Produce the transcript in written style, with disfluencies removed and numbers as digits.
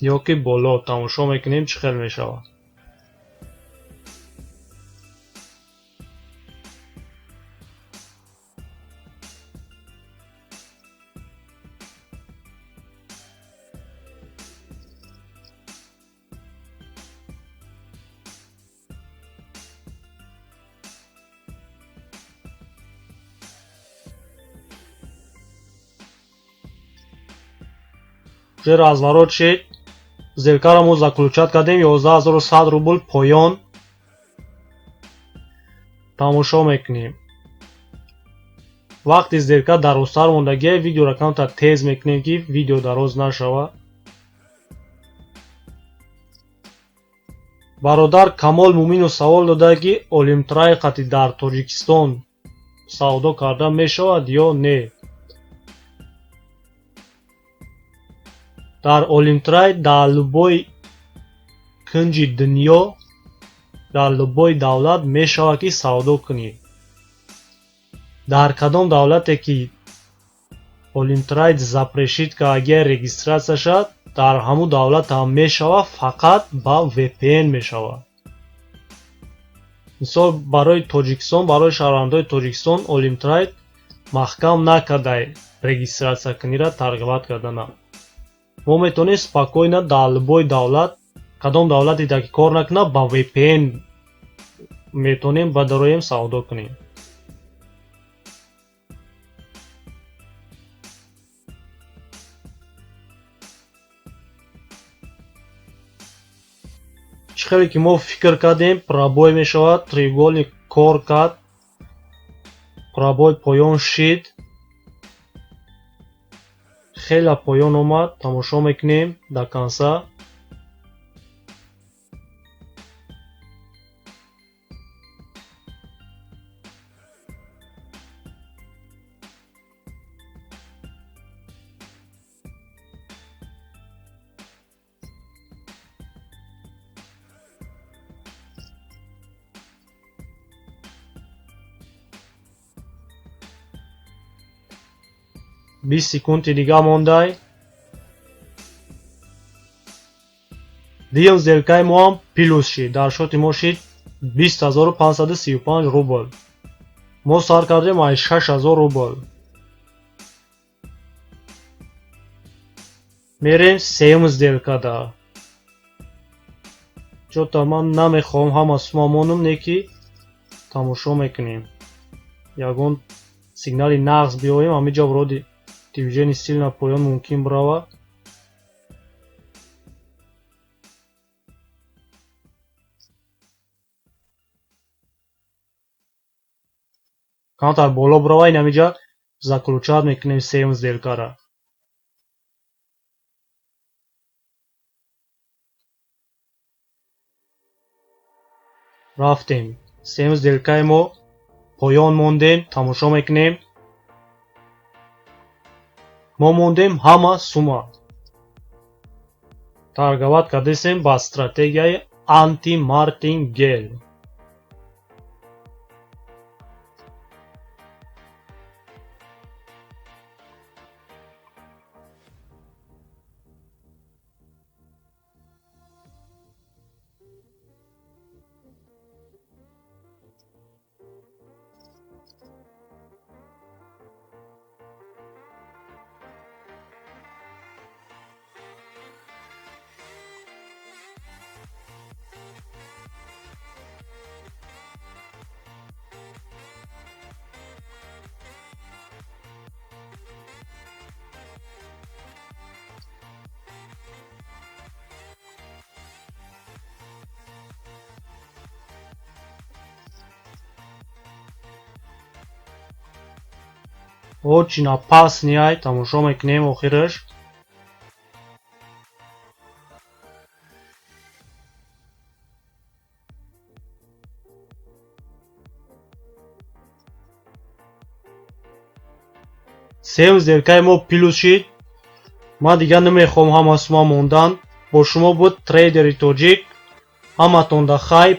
ё ки боло тамошо мекунем чӣ хел мешавад. уже разворот шед. зеркало мо заключат кардем 11100 рубл поён. тамошо мекунем. вақти зерка дарозтар мондагия видеоро камтар тез мекунем ки видео дароз нашавад. бародар Камол Муминов савол дода ки олимтрайқати дар Тоҷикистон савдо карда мешавад ё не. дар олимтрай дар лубои кунҷи дунё, дар лубои давлат мешавад ки савдо кунӣ. дар кадом давлате ки олимтрайд запрешитка агар регистратсия шад, дар ҳамун давлат ҳам мешавад, фақат ба VPN мешавад. мисол барои Тоҷикистон, барои шаҳрвандои Тоҷикистон олимтрайд маҳкам накарда регистратсия кунира тарғибат кардана. мо метавонем спокойно дар лубои давлат, кадом давлате ки кор накунад, ба VPN метавонем бадароем савдо кунем. чӣ хеле ки мо фикр кардем пробой мешавад, треугольник кор кард, пробой поён шид, хела поён омад. тамошо мекунем до конца. بیست секунди дига мондай. дигам зеркаи мо ҳам плюс шид. дар шоти мо шид 20535 рубл. мо сар кардем ай 6000 рубл. мерем сеюм зеркада. чота ман намехоҳам ҳама сумамонум неки тамошо мекунем. ягон сигнали нағз биёем, ҳамиҷа вроди движение стил на поён мумкин бирава. камтар боло бирава, ин ҳамиҷа заключат мекунем сеюм зеркара. рафтем. сеюм зеркаи мо поён мондем. тамошо мекунем. мо мондем ҳама сума. тарғибат кардесем ба стратегияи анти-мартингел. очень опасный ай. тамошо мекунем охираш. сеюм зеркаи мо плюс шид. ман дигар намехоҳам ҳама сума мондан. бо шумо буд трейдери тоҷик. ҳаматон да хайр.